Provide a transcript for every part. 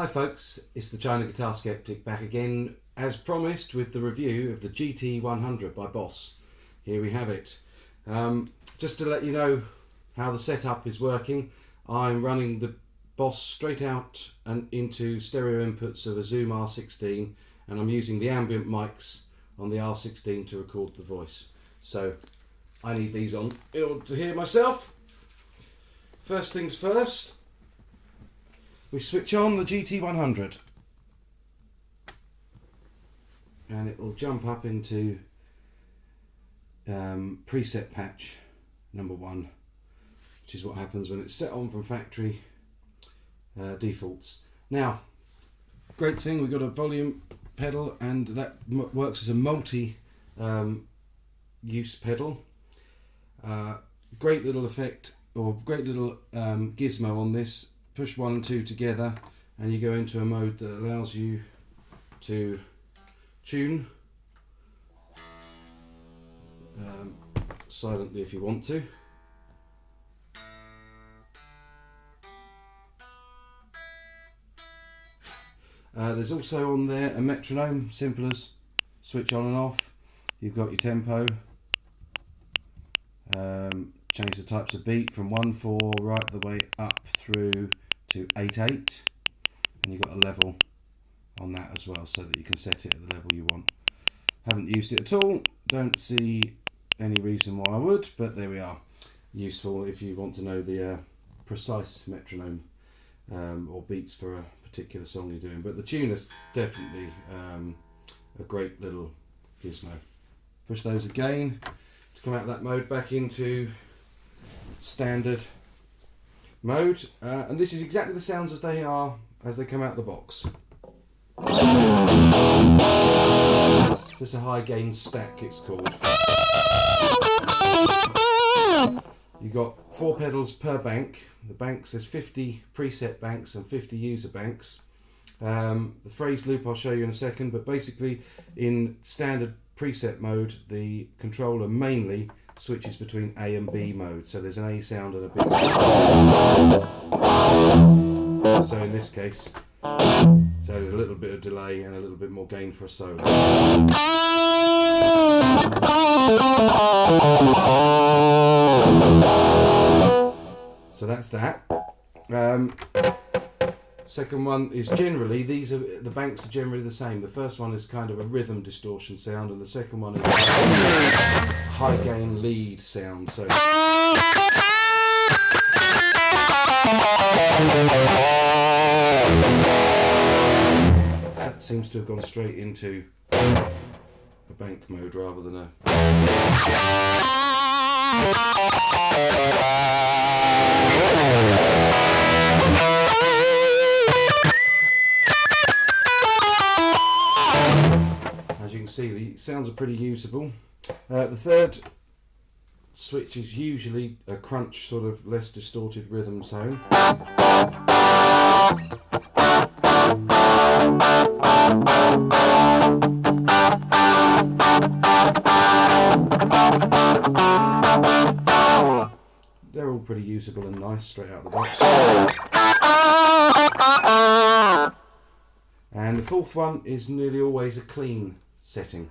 Hi folks, it's the China Guitar Skeptic back again, as promised, with the review of the GT100 by Boss. Here we have it. Just to let you know how the setup is working, I'm running the Boss straight out and into stereo inputs of a Zoom R16, and I'm using the ambient mics on the R16 to record the voice. So I need these on in order to hear myself. First things first, we switch on the GT100 and it will jump up into preset patch number 1, which is what happens when it's set on from factory defaults. Now, great thing, we've got a volume pedal, and that works as a multi use pedal. Great little effect, or great little gizmo on this. Push 1 and 2 together and you go into a mode that allows you to tune silently if you want to. There's also on there a metronome, simple as switch on and off. You've got your tempo, change the types of beat from 1/4 right the way up through to 8/8, and you've got a level on that as well, so that you can set it at the level you want. Haven't used it at all, don't see any reason why I would, but there we are. Useful if you want to know the precise metronome or beats for a particular song you're doing. But the tuner's definitely a great little gizmo. Push those again to come out of that mode back into standard mode, and this is exactly the sounds as they are as they come out of the box. So it's a high gain stack, it's called. You've got 4 pedals per bank. The banks, there's 50 preset banks and 50 user banks. The phrase loop I'll show you in a second, but basically in standard preset mode the controller mainly switches between A and B mode, so there's an A sound and a B sound. So in this case, so there's a little bit of delay and a little bit more gain for a solo. So that's that. Second one is generally, the banks are generally the same. The first one is kind of a rhythm distortion sound, and the second one is a high gain lead sound. So that seems to have gone straight into a bank mode rather than a see. The sounds are pretty usable. The third switch is usually a crunch, sort of less distorted rhythm tone. They're all pretty usable and nice straight out of the box. And the fourth one is nearly always a clean setting.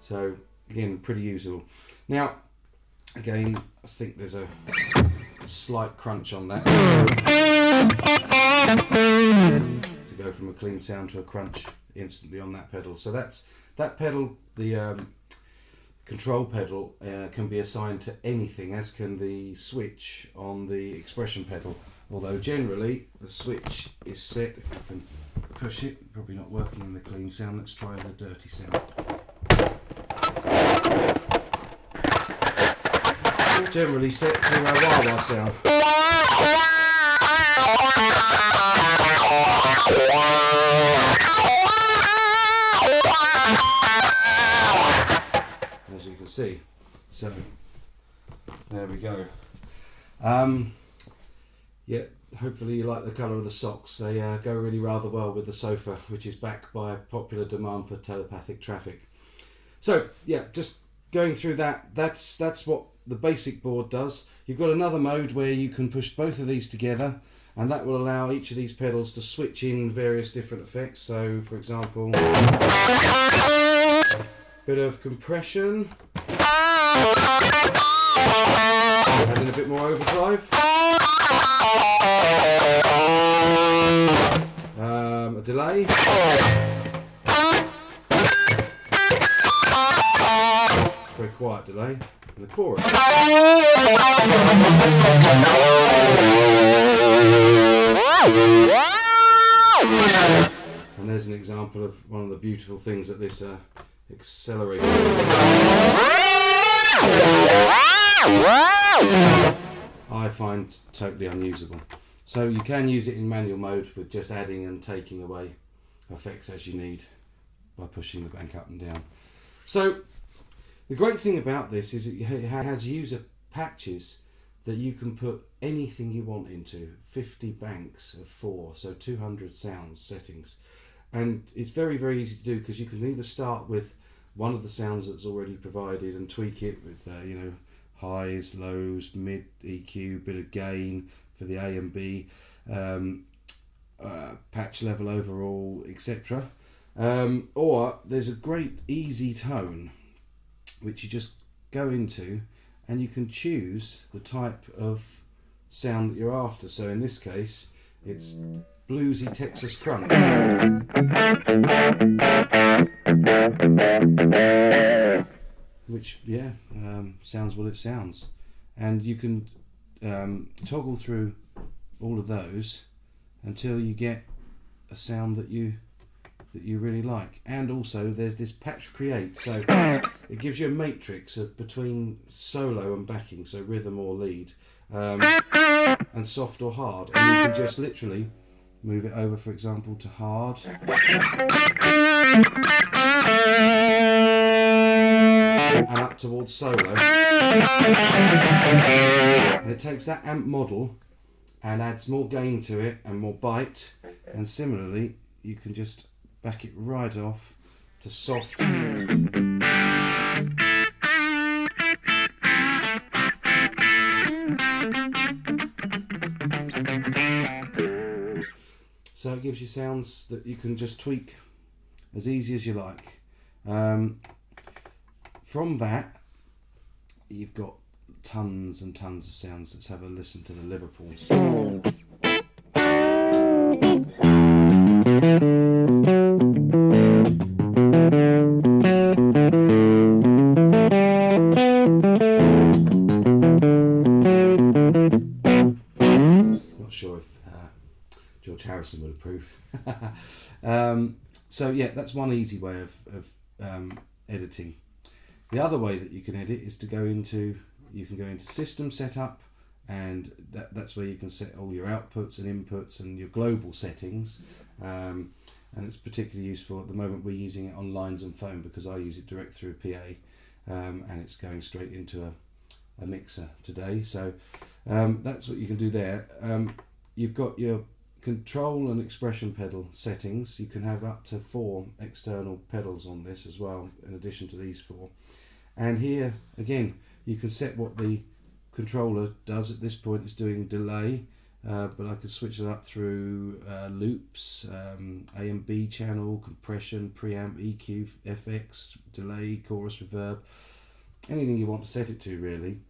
So again, pretty usable. Now, again, I think there's a slight crunch on that to go from a clean sound to a crunch instantly on that pedal. So that's that pedal. The control pedal can be assigned to anything, as can the switch on the expression pedal. Although generally the switch is set, if I can push it, probably not working in the clean sound. Let's try the dirty sound. Generally set to a wah-wah sound. you can see. So there we go. Yeah, hopefully you like the colour of the socks. They go really rather well with the sofa, which is backed by a popular demand for telepathic traffic. So yeah, just going through that, that's what the basic board does. You've got another mode where you can push both of these together, and that will allow each of these pedals to switch in various different effects. So for example, bit of compression, adding a bit more overdrive, a delay, very quiet delay, and a chorus. And there's an example of one of the beautiful things that this accelerator I find totally unusable. So you can use it in manual mode with just adding and taking away effects as you need by pushing the bank up and down. So the great thing about this is it has user patches that you can put anything you want into, 50 banks of 4, so 200 sounds settings. And it's very, very easy to do because you can either start with one of the sounds that's already provided and tweak it with, highs, lows, mid, EQ, bit of gain for the A and B, patch level overall, etc. Or there's a great easy tone which you just go into and you can choose the type of sound that you're after. So in this case it's bluesy Texas crunch, which sounds what it sounds, and you can toggle through all of those until you get a sound that you really like. And also there's this patch create, so it gives you a matrix of between solo and backing, so rhythm or lead, and soft or hard, and you can just literally move it over, for example, to hard, and up towards solo, and it takes that amp model and adds more gain to it and more bite, and similarly you can just back it right off to soft. So it gives you sounds that you can just tweak as easy as you like. From that, you've got tons and tons of sounds. Let's have a listen to the Liverpools. Not sure if George Harrison would approve. So yeah, that's one easy way of editing. The other way that you can edit is to go into system setup, and that's where you can set all your outputs and inputs and your global settings, and it's particularly useful at the moment. We're using it on lines and phone because I use it direct through PA, and it's going straight into a mixer today. So that's what you can do there. You've got your control and expression pedal settings. You can have up to 4 external pedals on this as well, in addition to these 4. And here again you can set what the controller does. At this point it's doing delay, but I can switch it up through loops, A and B channel, compression, preamp, EQ, FX, delay, chorus, reverb, anything you want to set it to really.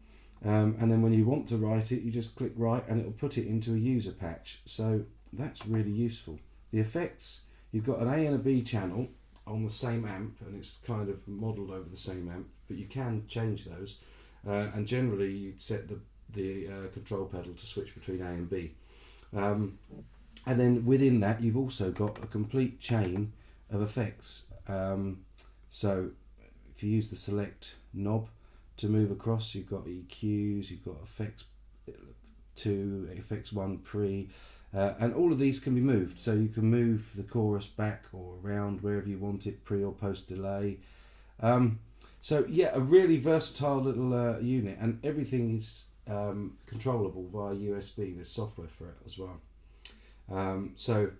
And then when you want to write it, you just click write and it'll put it into a user patch. So that's really useful. The effects, you've got an A and a B channel on the same amp, and it's kind of modelled over the same amp, but you can change those, and generally you'd set the control pedal to switch between A and B, and then within that you've also got a complete chain of effects. So if you use the select knob to move across, you've got EQs, you've got effects 2, effects 1 pre, and all of these can be moved, so you can move the chorus back or around wherever you want it, pre or post delay. So yeah, a really versatile little unit, and everything is controllable via USB. There's software for it as well. So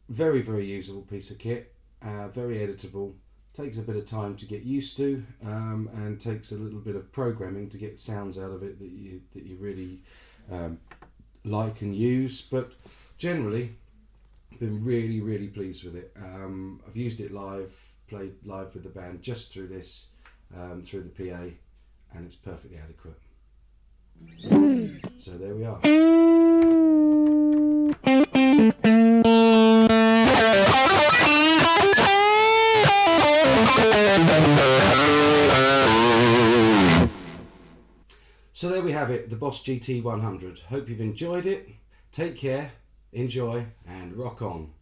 very, very usable piece of kit, very editable, takes a bit of time to get used to, and takes a little bit of programming to get sounds out of it that you really like and use. But generally, been really, really pleased with it. I've used it live, played live with the band just through this, through the PA, and it's perfectly adequate. So there we are. So there we have it, the Boss GT100. Hope you've enjoyed it. Take care, enjoy, and rock on.